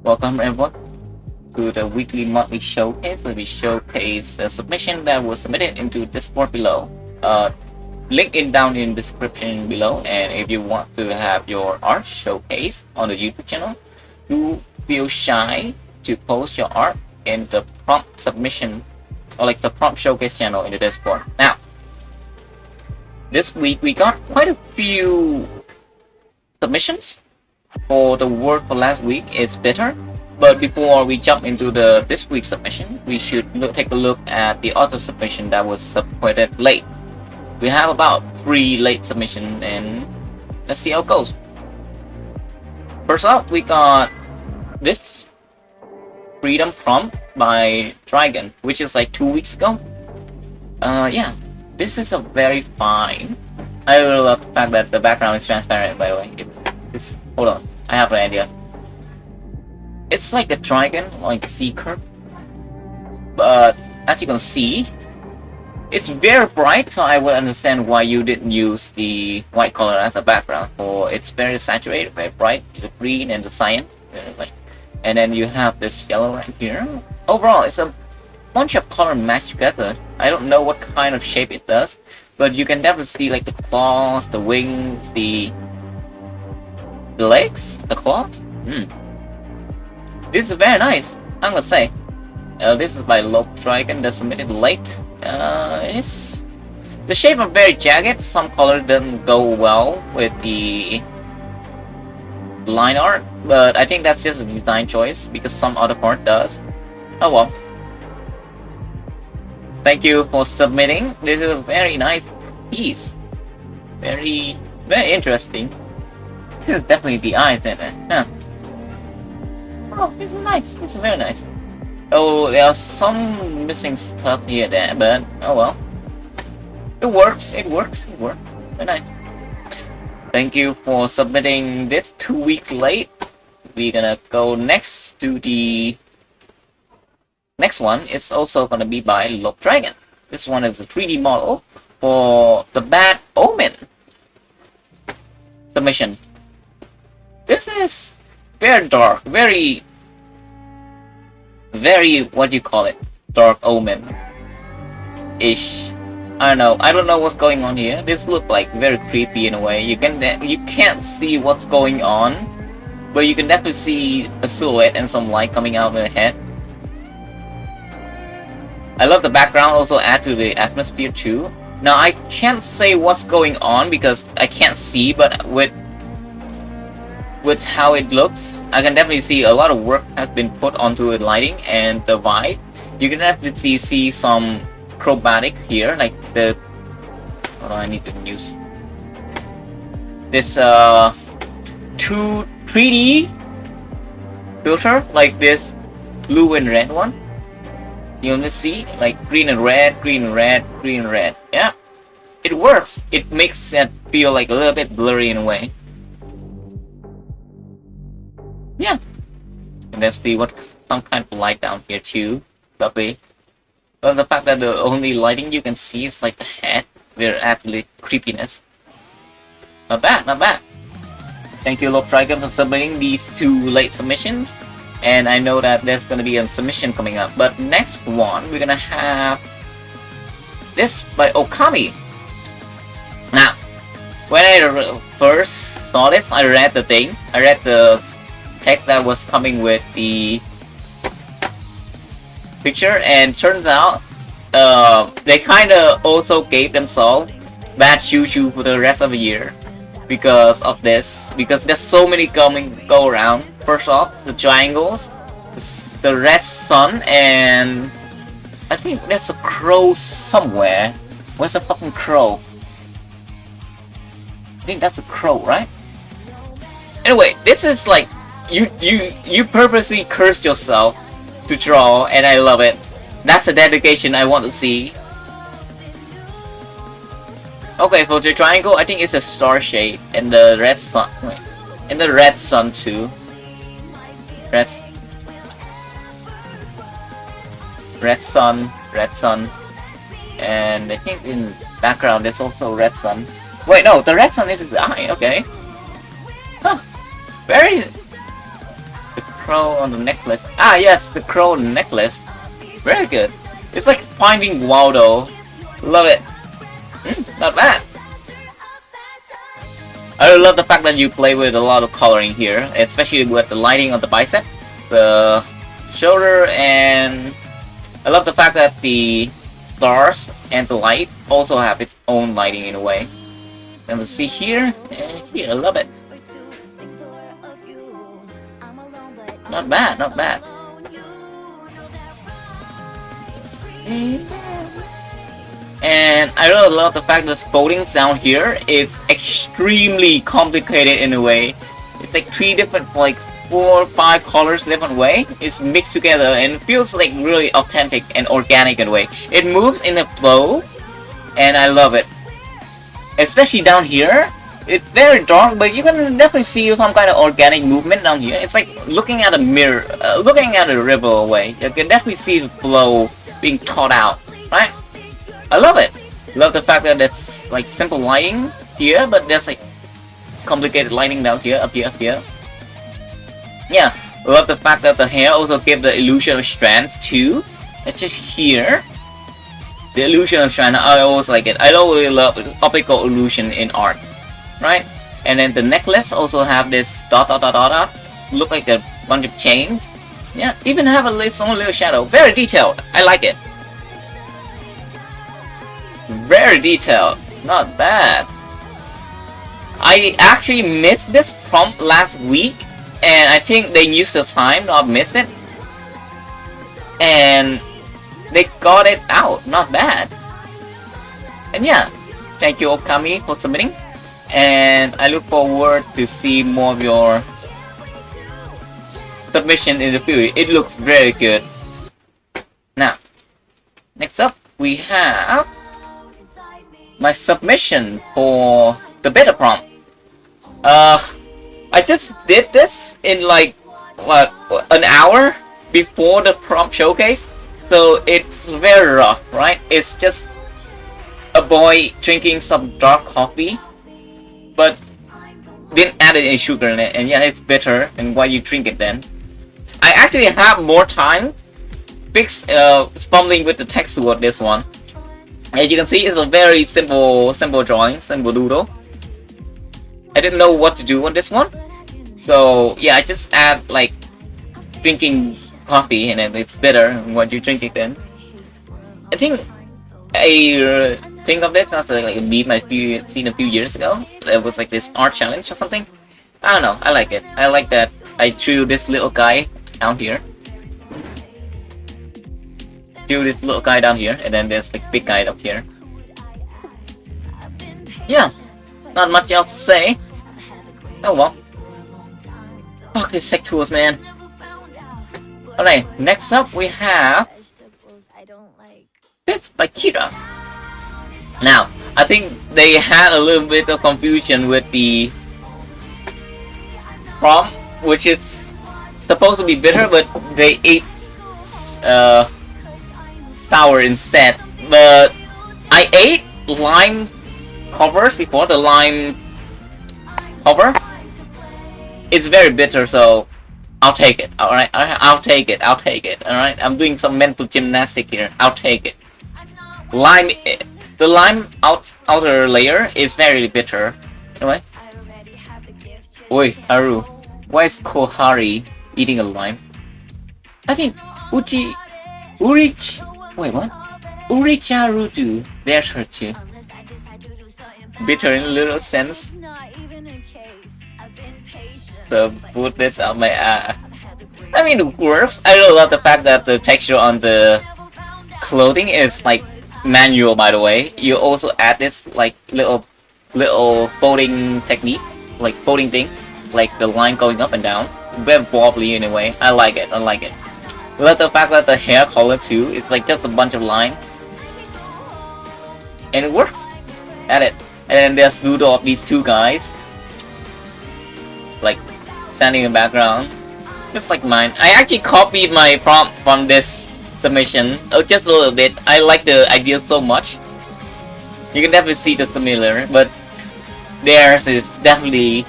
Welcome everyone to the weekly monthly showcase where we showcase the submission that was submitted into Discord below. Link it down in description below, and if you want to have your art showcased on the YouTube channel, do feel shy to post your art in the prompt submission or like the prompt showcase channel in the Discord. Now, this week we got quite a few submissions. For the word for last week is bitter, but before we jump into this week's submission, we should take a look at the other submission that was submitted late. We have about 3 late submissions, and let's see how it goes. First up, we got this Freedom Prompt by Dragon, which is like 2 weeks ago. Yeah, this is a very fine. I really love the fact that the background is transparent, by the way. It's hold on, I have an idea. It's like a dragon, like a seeker, but as you can see, it's very bright, so I would understand why you didn't use the white color as a background. For it's very saturated, very bright, the green and the cyan, and then you have this yellow right here. Overall, it's a bunch of color matched together. I don't know what kind of shape it does, but you can definitely see like the claws, the wings, the legs, the claws. This is very nice, I'm gonna say. This is by Lope Dragon, that's submitted late. It's the shape is very jagged. Some color doesn't go well with the line art, but I think that's just a design choice because some other part does. Oh well. Thank you for submitting. This is a very nice piece. Very interesting. This is definitely the eyes in it. Huh. Oh, this is nice. This is very nice. Oh, there are some missing stuff here there, but oh well. It works. It works. It works. Very nice. Thank you for submitting this 2 weeks late. We're gonna go next to the next one. It's also gonna be by Lope Dragon. This one is a 3D model for the Bad Omen submission. This is very dark, very what do you call it? Dark Omen-ish. I don't know what's going on here. This looks like very creepy in a way. You can't see what's going on, but you can definitely see a silhouette and some light coming out of the head. I love the background, also add to the atmosphere too. Now I can't say what's going on because I can't see, but with how it looks, I can definitely see a lot of work has been put onto the lighting and the vibe. You can definitely see some chromatic here, like the I need to use this 3D filter, like this blue and red one. You only see like green and red, green and red, green and red. Yeah, it works. It makes it feel like a little bit blurry in a way. Yeah, and let's see what some kind of light down here too. Lovely. But the fact that the only lighting you can see is like the head, very absolute creepiness. Not bad, not bad. Thank you, Lope Dragon, for submitting these 2 late submissions. And I know that there's gonna be a submission coming up. But next one, we're gonna have this by Okami. Now, when I first saw this, I read the thing. I read the text that was coming with the picture, and turns out they kind of also gave themselves bad choo-choo for the rest of the year because of this, because there's so many go around. First off, the triangles, the red sun, and I think there's a crow somewhere. Where's the fucking crow? I think that's a crow, right? Anyway, this is like you purposely cursed yourself to draw, and I love it. That's a dedication I want to see. Okay, for the triangle, I think it's a star shape, and the red sun, and the red sun too. Red sun, and I think in background there's also red sun. Wait, no, the red sun is his eye. Okay. Huh. Very crow on the necklace. Ah, yes, the crow on the necklace. Very good. It's like finding Waldo. Love it. Not bad. I really love the fact that you play with a lot of coloring here, especially with the lighting on the bicep, the shoulder, and I love the fact that the stars and the light also have its own lighting in a way. And let's see here, and here, I love it. Not bad, not bad. And I really love the fact that folding down here is extremely complicated in a way. It's like 3 different, like 4 or 5 colors different way. It's mixed together and it feels like really authentic and organic in a way. It moves in a flow, and I love it. Especially down here, it's very dark, but you can definitely see some kind of organic movement down here. It's like looking at a mirror, looking at a river away. You can definitely see the flow being thought out, right? I love it. Love the fact that it's like simple lighting here, but there's like complicated lighting down here, up here, up here. Yeah, love the fact that the hair also gives the illusion of strands too. It's just here. The illusion of strand, I always like it. I always love optical illusion in art, right? And then the necklace also have this dot dot dot dot dot. Look like a bunch of chains. Yeah, even have its own little shadow. Very detailed. I like it. Very detailed. Not bad. I actually missed this prompt last week, and I think they used the time not miss it, and they got it out. Not bad. And yeah, thank you Okami for submitting, and I look forward to see more of your submission in the future. It looks very good. Now, next up we have my submission for the beta prompt. I just did this in like what, an hour before the prompt showcase, so it's very rough, right? It's just a boy drinking some dark coffee, but didn't add any sugar in it, and yeah, it's bitter. And why you drink it then? I actually have more time fumbling with the text toward this one. As you can see, it's a very simple drawing, simple doodle. I didn't know what to do on this one, so yeah, I just add like drinking coffee, and then it's bitter. What you drink it then? I think I think of this as like a meme I've seen a few years ago. It was like this art challenge or something. I don't know. I like it. I like that I drew this little guy down here. Drew this little guy down here, and then there's like big guy up here. Yeah, not much else to say. Oh well. Fuck these sec tools, man. Alright, next up we have this by Kira. Now, I think they had a little bit of confusion with the prompt, which is supposed to be bitter, but they ate sour instead. But I ate lime covers before. The lime cover, it's very bitter, so I'll take it. Alright, I'll take it. I'll take it. Alright, I'm doing some mental gymnastics here. I'll take it. Lime, the lime outer layer is very bitter. Anyway. Oi, Haru. Why is Kohari eating a lime? I think wait, what? Uricharutu. There's her too. Bitter in a little sense. So put this on my I mean, it works. I really love the fact that the texture on the clothing is like manual, by the way. You also add this like little folding technique, like folding thing, like the line going up and down. Very wobbly in a way. I like it. I like it. I love the fact that the hair color too. It's like just a bunch of line, and it works. At it. And then there's doodle of these two guys, like standing in the background, just like mine. I actually copied my prompt from this submission, just a little bit. I like the idea so much. You can definitely see the similar, but theirs is definitely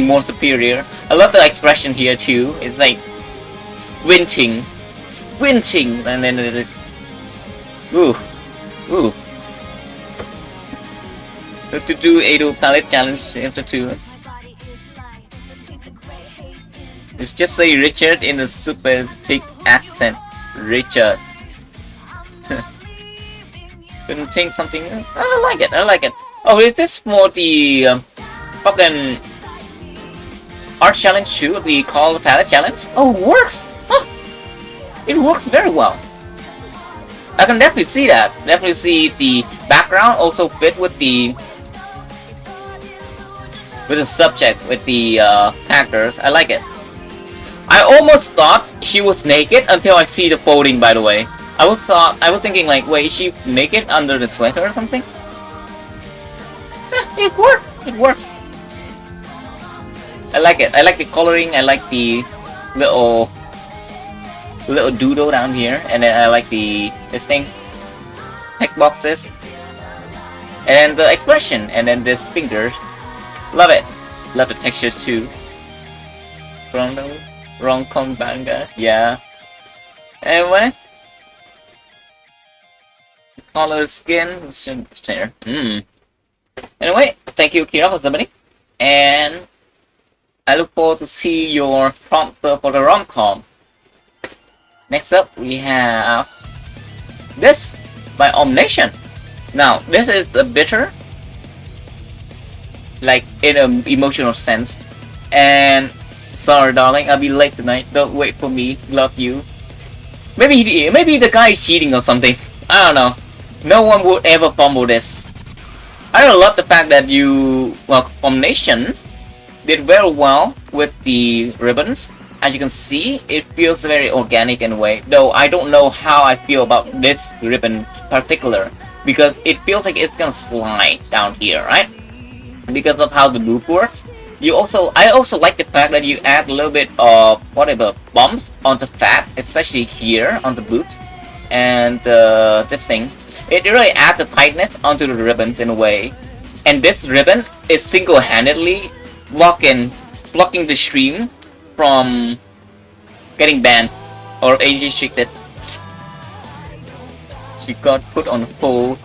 more superior. I love the expression here too. It's like squinting, and then ooh. Have to do Ado palette challenge after 2. It's just say Richard in a super thick accent. Richard. Couldn't think something. I like it. I like it. Oh, is this for the fucking art challenge too? The call palette challenge? Oh, it works. Huh. It works very well. I can definitely see that. Definitely see the background also fit with the subject, with the characters. I like it. I almost thought she was naked until I see the folding. By the way, I was thinking like, wait, is she naked under the sweater or something? It worked. It works. I like it. I like the coloring. I like the little doodle down here, and then I like this thing, text boxes, and the expression, and then this fingers. Love it. Love the textures too. Rom-com manga, yeah. Anyway, color skin, there. Anyway, thank you, Kira, for submitting, and I look forward to see your prompt for the rom-com. Next up, we have this by Omnation. Now, this is the bitter, like in an emotional sense, and sorry darling, I'll be late tonight, don't wait for me, love you. Maybe the guy is cheating or something, I don't know. No one would ever fumble this. I really love the fact that Omnation did very well with the ribbons. As you can see, it feels very organic in a way, though I don't know how I feel about this ribbon in particular, because it feels like it's gonna slide down here, right? Because of how the loop works. I also like the fact that you add a little bit of whatever bumps on the fat, especially here on the boobs, and this thing. It really adds the tightness onto the ribbons in a way. And this ribbon is single-handedly blocking the stream from getting banned or age restricted. She got put on hold.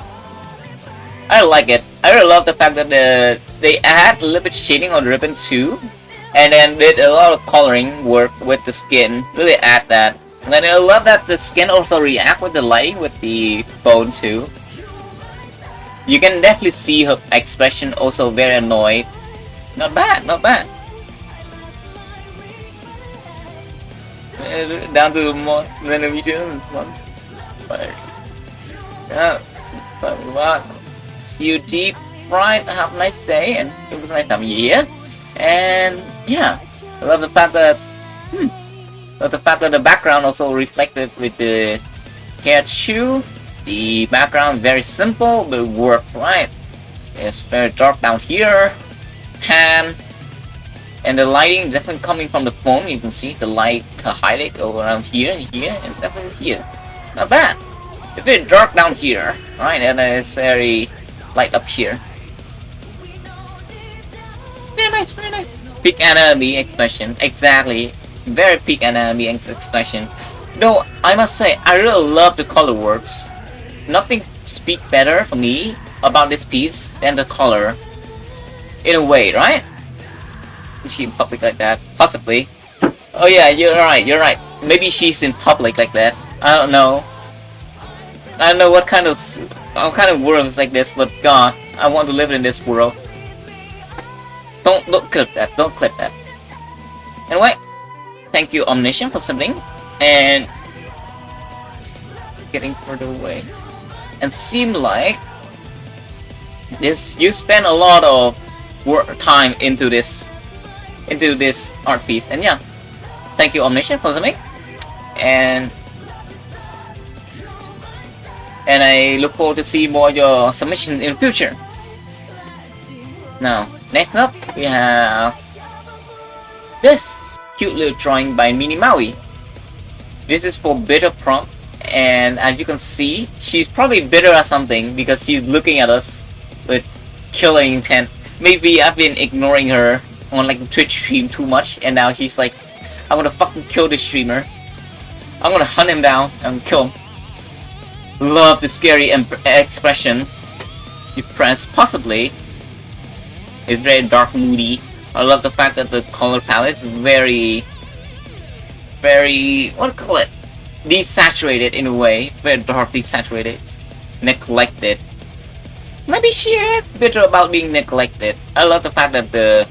I like it. I really love the fact that they add a little bit shading on the ribbon too, and then did a lot of coloring work with the skin. Really add that. And then I love that the skin also react with the light with the bone too. You can definitely see her expression also very annoyed. Not bad, not bad. Down to the more random videos. Yeah, so what? See you deep, right? Have a nice day, and it was a nice time of year. And yeah, I love the fact that the background also reflected with the hair too. The background very simple, but it works, right? It's very dark down here, tan, and the lighting definitely coming from the phone. You can see the light highlight over around here, and definitely here. Not bad. It's very dark down here, right? And it's very light up here. Very nice, very nice. Peak anime expression, exactly. Very peak anime expression. Though I must say, I really love the color works. Nothing speaks better for me about this piece than the color. In a way, right? Is she in public like that? Possibly. Oh yeah, you're right. Maybe she's in public like that. I don't know. I don't know what kind of world is like this, but God, I want to live in this world. Don't clip that. Don't clip that. Anyway, thank you Omniscient for submitting, and getting further away. And seem like this you spend a lot of time into this art piece, and yeah, thank you Omniscient for submitting, and I look forward to see more of your submission in the future. Now, next up we have this cute little drawing by Mini Maui. This is for bitter prompt, and as you can see, she's probably bitter or something because she's looking at us with killer intent. Maybe I've been ignoring her on like the Twitch stream too much, and now she's like, I'm gonna fucking kill this streamer. I'm gonna hunt him down and kill him. Love the scary expression you press. Possibly, it's very dark, moody. I love the fact that the color palette is very, what do you call it? Desaturated in a way. Very dark, desaturated, neglected. Maybe she is bitter about being neglected. I love the fact that the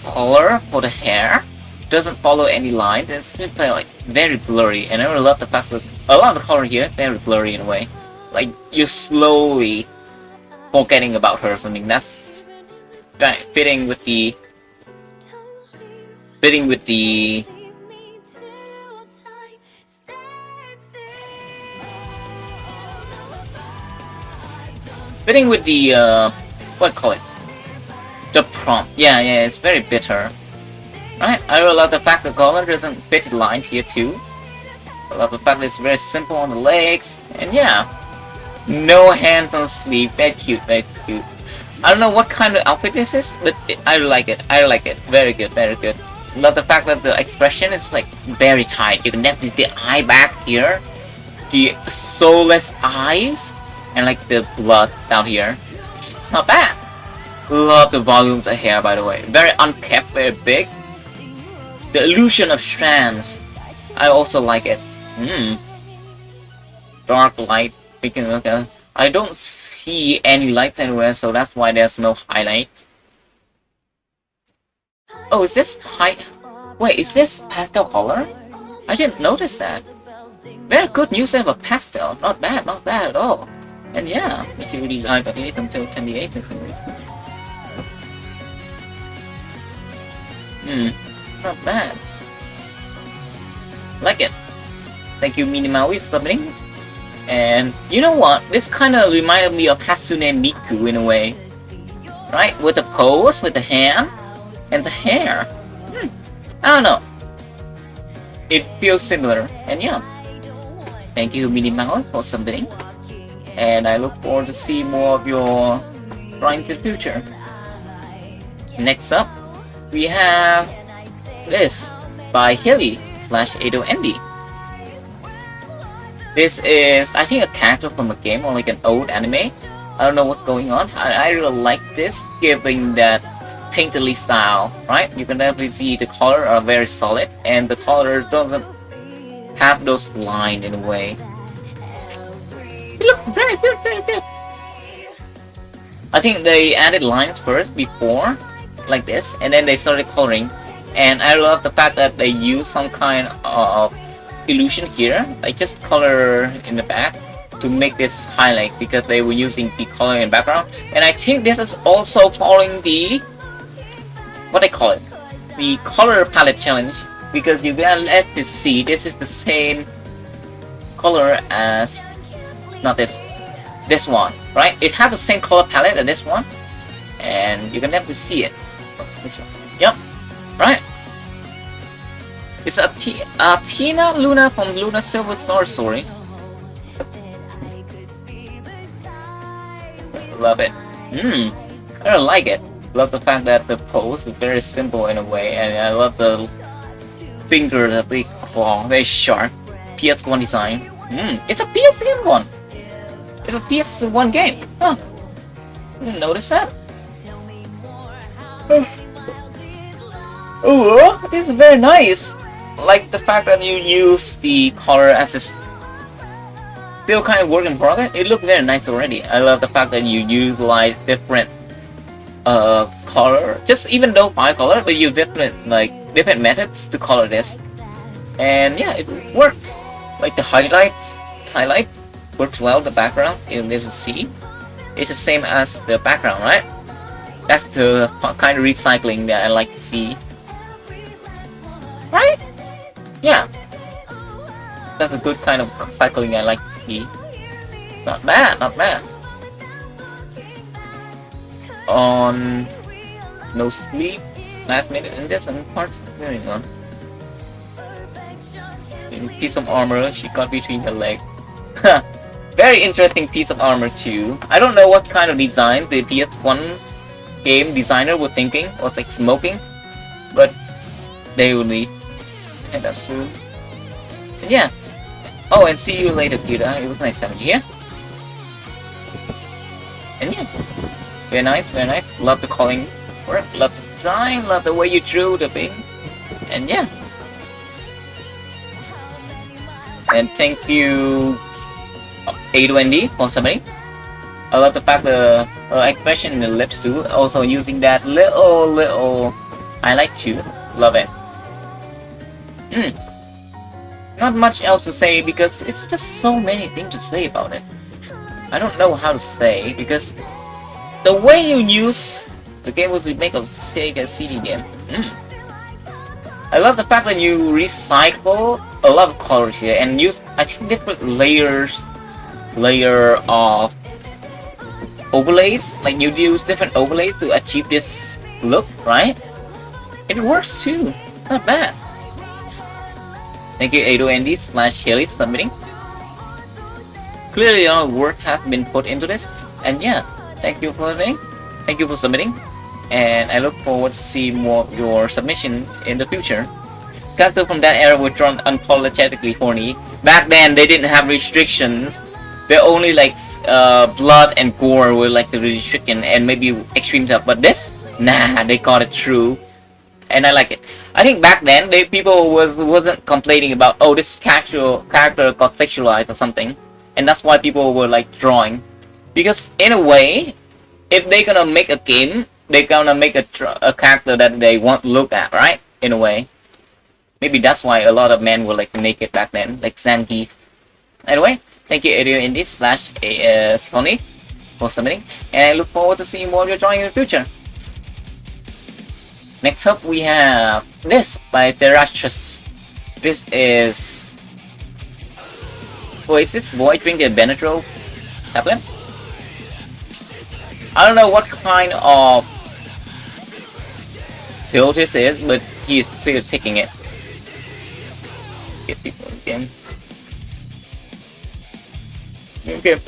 color for the hair doesn't follow any lines. It's simply like very blurry, and I really love the fact that a lot of the color here very blurry in a way. Like you're slowly forgetting about her or something. That's fitting with the fitting with the what do you call it? The prompt. Yeah, it's very bitter. Right? I really love the fact the color doesn't fit the lines here too. I love the fact that it's very simple on the legs. And yeah, no hands on the sleeve. Very cute, very cute. I don't know what kind of outfit this is, but I like it. I like it. Very good, very good. I love the fact that the expression is like very tight. You can definitely see the eye back here, the soulless eyes, and like the blood down here. Not bad. Love the volume of the hair, by the way. Very unkept, very big. The illusion of strands. I also like it. Dark light. I don't see any lights anywhere, so that's why there's no highlight. Oh, is this wait, is this pastel color? I didn't notice that. Very good use of a pastel. Not bad at all. And yeah, if you really like it until 28. Not bad. Like it. Thank you, Minimaui, subbing. And you know what? This kind of reminded me of Hasune Miku in a way. Right? With the pose, with the hand, and the hair. I don't know. It feels similar. And yeah. Thank you, Minimaui, for subbing. And I look forward to see more of your drawings in the future. Next up, we have this by Hilly/AdoND. This is, I think, a character from a game or like an old anime. I don't know what's going on. I really like this, giving that painterly style, right? You can definitely see the color are very solid, and the color doesn't have those lines in a way. It looks very good, very good. I think they added lines first before, like this, and then they started coloring. And I love the fact that they use some kind of illusion here, like just color in the back to make this highlight, because they were using the color in the background. And I think this is also following the, what they call it, the color palette challenge, because you can let this see this is the same color as, not this one, right? It has the same color palette as this one, and you can definitely see it. This one, yep, right. It's Tina Luna from Luna Silver Star Story. Love it. I really like it. Love the fact that the pose is very simple in a way, and I love the finger, the big claw, very sharp. PS1 design. It's a PS1 one. It's a PS1 game. Huh? Didn't notice that. Oh, this is very nice. Like the fact that you use the color as this. Still kind of work in progress. It looks very nice already. I love the fact that you utilize different color. Just even though 5 color, but you different methods to color this. And yeah, it worked. Like the highlight works well. The background, you can see, it's the same as the background, right? That's the kind of recycling that I like to see. Right? Yeah. That's a good kind of cycling I like to see. Not bad, not bad. On no sleep, last minute in this and part very on. Piece of armor she got between her legs. Very interesting piece of armor too. I don't know what kind of design the PS1 game designer was thinking, was like smoking, but they will need. And that's true. And yeah, Oh, and see you later, Kira. It was nice having you here. And yeah, very nice, very nice. Love the calling work, love the design, love the way you drew the thing. And yeah. And thank you, A2ND, for submitting. I love the fact the expression in the lips too. Also using that little highlight too. Love it. Not much else to say because it's just so many things to say about it. I don't know how to say because the way you use the game was to make a Sega CD game. I love the fact that you recycle a lot of colors here and use, I think, different layer of overlays. Like you use different overlays to achieve this look, right? It works too. Not bad. Thank you, AdoAndy/Haley submitting. Clearly, a lot of work has been put into this, and yeah, thank you for submitting. Thank you for submitting, and I look forward to see more of your submission in the future. Characters from that era were drawn unapologetically horny. Back then, they didn't have restrictions. They're only like blood and gore were like the restriction, and maybe extreme stuff. But this, nah, they got it through, and I like it. I think back then, people wasn't complaining about, oh, this character got sexualized or something, and that's why people were like drawing. Because in a way, if they're gonna make a game, they're gonna make a character that they want to look at, right? In a way, maybe that's why a lot of men were like naked back then, like Zangief. Anyway, thank you, ADioIndie/Sony for submitting, and I look forward to seeing more of your drawing in the future. Next up, we have this by Terastris. This is... Oh, is this boy drinking Benadryl tablet? I don't know what kind of pill this is, but he is still taking it. Get people again. Okay.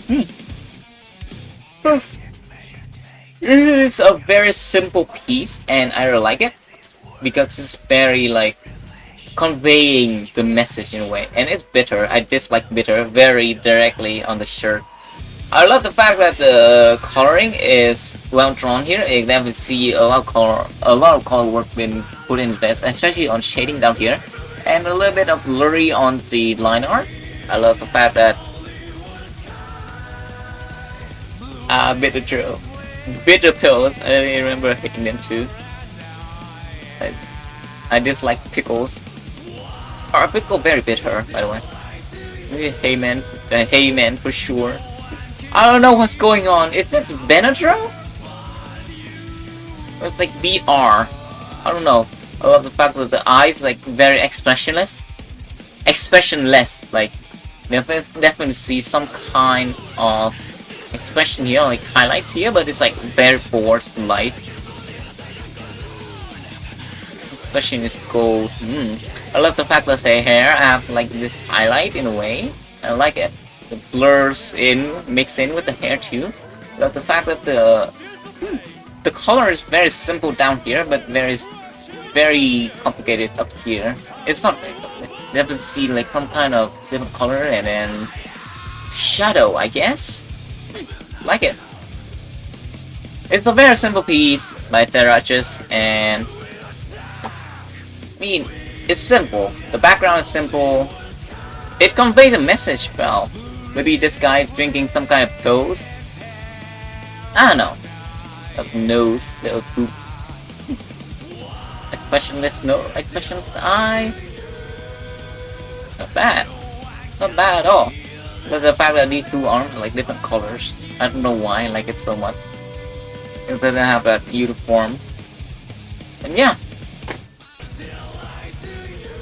It is a very simple piece, and I really like it because it's very like conveying the message in a way, and it's bitter. I dislike bitter very directly on the shirt. I love the fact that the coloring is well drawn here. You can see a lot of color work been put in this, especially on shading down here, and a little bit of blurry on the line art. I love the fact that bitter pills. I remember hating them too. I dislike pickles. Are pickle very bitter, by the way? Maybe Heyman for sure. I don't know what's going on. Is this Benadryl? It's like BR. I don't know. I love the fact that the eyes like very expressionless. Like definitely see some kind of expression here, like highlights here, but it's like very bored light. Expression is gold. I love the fact that the hair have like this highlight in a way. I like it. The blurs mix in with the hair too. I love the fact that the color is very simple down here, but very complicated up here. It's not very complicated. You have to see like some kind of different color and then shadow, I guess. Like it. It's a very simple piece by Terachis, and I mean, it's simple. The background is simple. It conveys a message well. Maybe this guy drinking some kind of pills. I don't know. Of nose, little poop. Expressionless eye. Not bad. Not bad at all. But the fact that these two arms are like different colors. I don't know why I like it so much. It doesn't have that uniform. And yeah.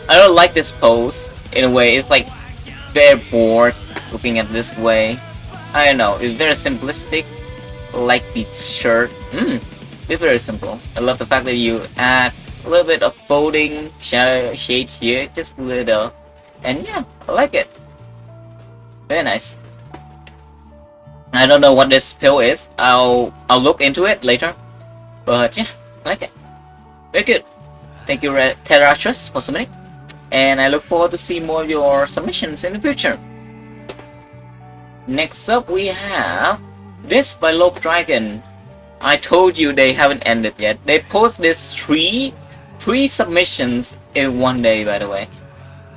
I don't like this pose. In a way, it's like very bored looking at this way. I don't know, it's very simplistic. Like the shirt. It's very simple. I love the fact that you add a little bit of folding shadow shades here, just a little. And yeah, I like it. Very nice. I don't know what this pill is. I'll look into it later. But yeah, I like it. Very good. Thank you, Terastris, for submitting. And I look forward to see more of your submissions in the future. Next up we have this by Lope Dragon. I told you they haven't ended yet. They post this three submissions in one day, by the way.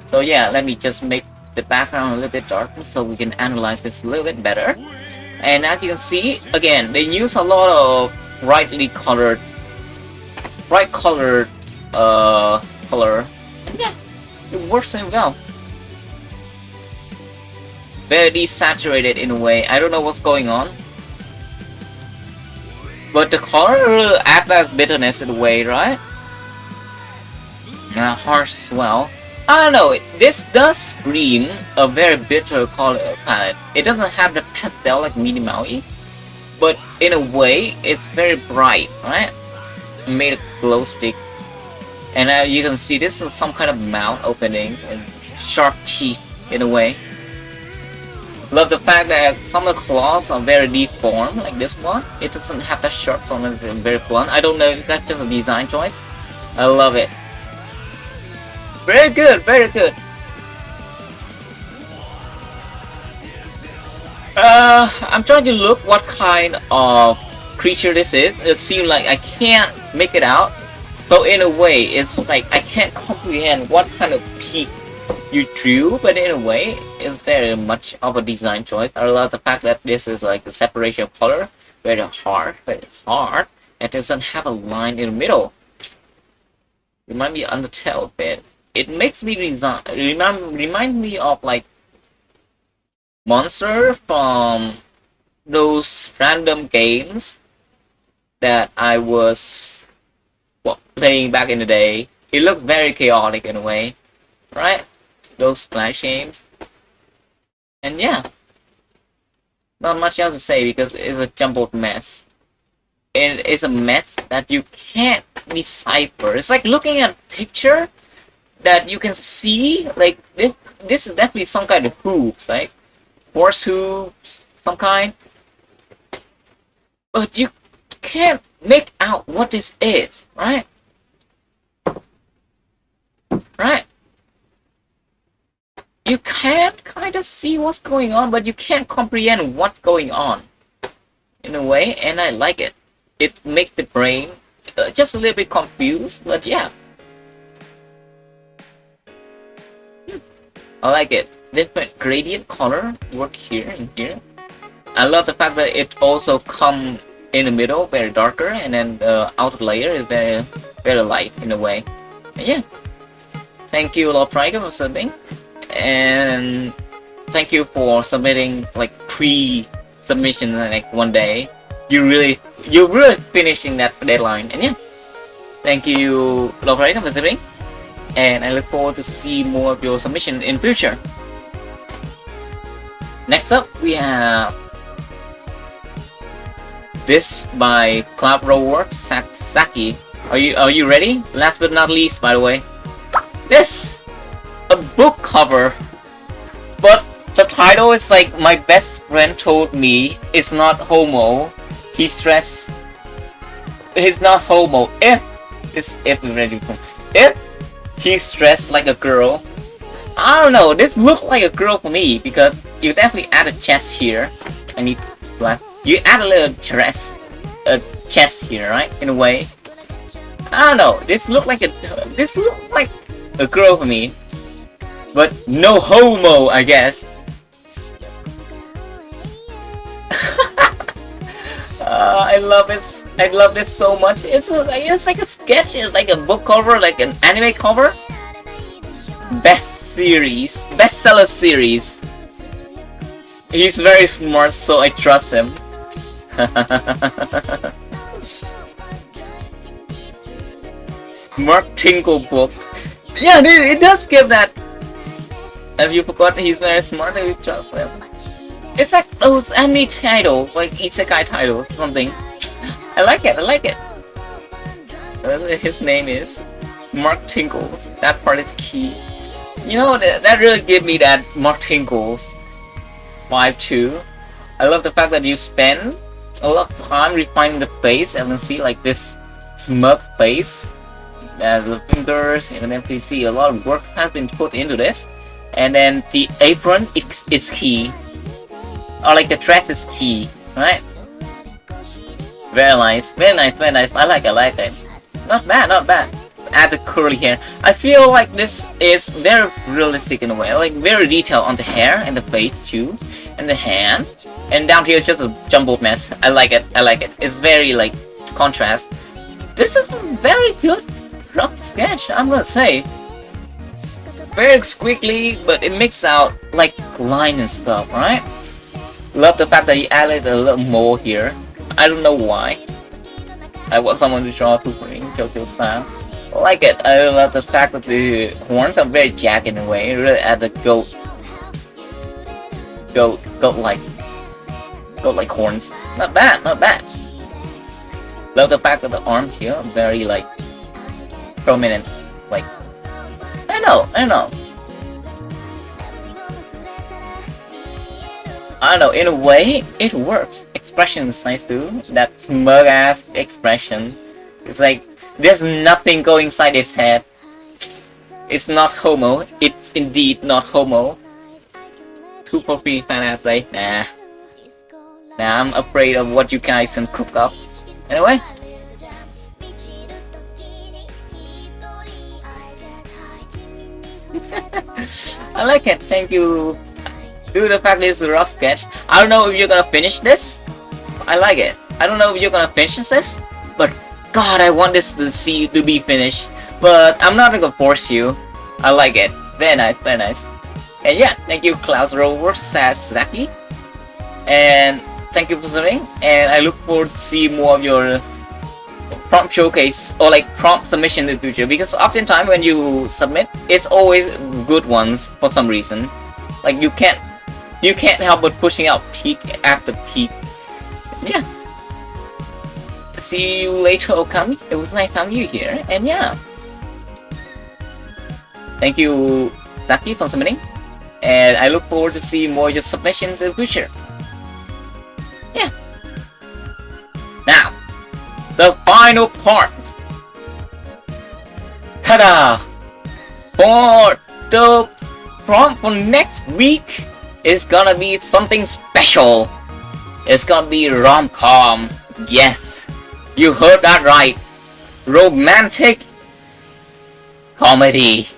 So yeah, let me just make the background a little bit darker so we can analyze this a little bit better. And as you can see, again, they use a lot of bright colored color. And yeah, it works so well. Very desaturated in a way. I don't know what's going on, but the color adds that bitterness in a way, right? Harsh as well. I don't know, this does scream a very bitter color palette. It doesn't have the pastel like Minnie Maui, but in a way, it's very bright, right? Made a glow stick. And you can see this is some kind of mouth opening and sharp teeth in a way. Love the fact that some of the claws are very deformed, like this one. It doesn't have that sharp, so it's very blunt. I don't know if that's just a design choice. I love it. Very good, very good. I'm trying to look what kind of creature this is. It seems like I can't make it out. So in a way, it's like I can't comprehend what kind of peak you drew, but in a way, it's very much of a design choice. I love the fact that this is like the separation of color, very hard, and it doesn't have a line in the middle. Remind me of Undertale a bit. It makes me remind me of like monster from those random games that I was playing back in the day. It looked very chaotic in a way, right? Those Splash games. And yeah, not much else to say because it's a jumbled mess. And it's a mess that you can't decipher. It's like looking at a picture that you can see, like this is definitely some kind of hooves, like horse hooves, some kind. But you can't make out what this is, right? Right? You can kind of see what's going on, but you can't comprehend what's going on in a way, and I like it. It makes the brain just a little bit confused, but yeah. I like it. Different gradient color work here and here. I love the fact that it also come in the middle, very darker, and then the outer layer is very light in a way. And yeah. Thank you, Lord Priger, for subbing. And thank you for submitting like pre-submission like one day. You're really finishing that deadline. And yeah. Thank you, Lord Priger, for subbing. And I look forward to see more of your submission in future. Next up, we have this by Cloud Rollworks Saki. Are you ready? Last but not least, by the way, this a book cover, but the title is like my best friend told me it's not homo. He stressed it's not homo if he's dressed like a girl. I don't know, this looks like a girl for me because you definitely add a chest here. I need black. You add a little chest here, right? In a way. I don't know, this looks like a girl for me. But no homo, I guess. I love it. I love this so much. It's like a sketch. It's like a book cover, like an anime cover. Bestseller series. He's very smart, so I trust him. Mark Tinkle book. Yeah, it does give that. Have you forgotten he's very smart and we trust him? It's like those anime titles, like isekai titles, something. I like it. His name is Mark Tinkles. That part is key. You know, that really gave me that Mark Tinkles vibe too. I love the fact that you spend a lot of time refining the face and then see like this smug face. There's the fingers, and then you see a lot of work has been put into this. And then the apron is key, or like the dress is key, right? Very nice, very nice, very nice. I like it. Not bad, not bad. Add the curly hair. I feel like this is very realistic in a way, like very detailed on the hair and the face too, and the hand. And down here is just a jumbled mess. I like it. I like it. It's very like contrast. This is a very good rough sketch, I'm gonna say. Very squiggly, but it makes out like line and stuff, right? Love the fact that he added a little more here. I don't know why. I want someone to draw Turing, JoJo style. I like it. I love the fact that the horns are very jagged in a way. Really add the goat like horns. Not bad, not bad. Love the fact that the arms here are very like prominent. Like I don't know. In a way, it works. Expression is nice too. That smug ass expression. It's like there's nothing going inside his head. It's not homo. It's indeed not homo. 2 for 3 fan art play. Nah, I'm afraid of what you guys can cook up. Anyway. I like it. Thank you. Due to the fact that it's a rough sketch, I don't know if you're gonna finish this. I like it. I don't know if you're gonna finish this, but God, I want this to be finished. But I'm not gonna force you. I like it. Very nice, very nice. And yeah, thank you, Clouds Rover Sasaki. And thank you for submitting. And I look forward to see more of your prompt showcase or like prompt submission in the future, because oftentimes when you submit, it's always good ones for some reason. Like you can't help but pushing out peak after peak. Yeah. See you later, Okami. It was nice having you here, and yeah. Thank you, Zaki, for submitting. And I look forward to see more of your submissions in the future. Yeah. Now, the final part. Ta-da! For the prompt for next week is gonna be something special. It's gonna be rom-com. Yes, you heard that right. Romantic comedy.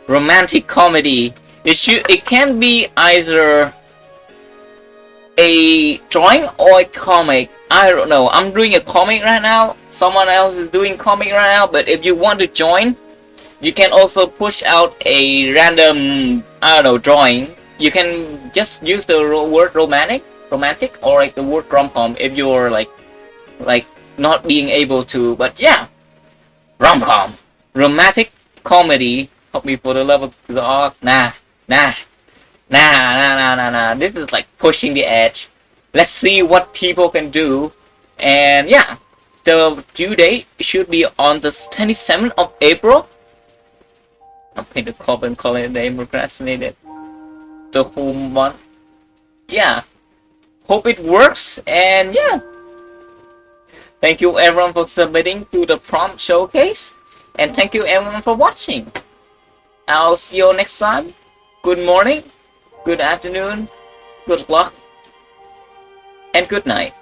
Romantic comedy. It can be either a drawing or a comic. I don't know. I'm doing a comic right now. Someone else is doing comic right now. But if you want to join, you can also push out a random, I don't know, drawing. You can just use the word romantic, or like the word rom-com if you're like not being able to. But yeah, rom-com, romantic comedy. Help me for the level to the arc. Nah. This is like pushing the edge. Let's see what people can do. And yeah, the due date should be on the 27th of April. I'm going to call it name procrastinated. The whole month. Yeah. Hope it works. And yeah. Thank you everyone for submitting to the prompt showcase. And thank you everyone for watching. I'll see you next time. Good morning, good afternoon, good luck, and good night.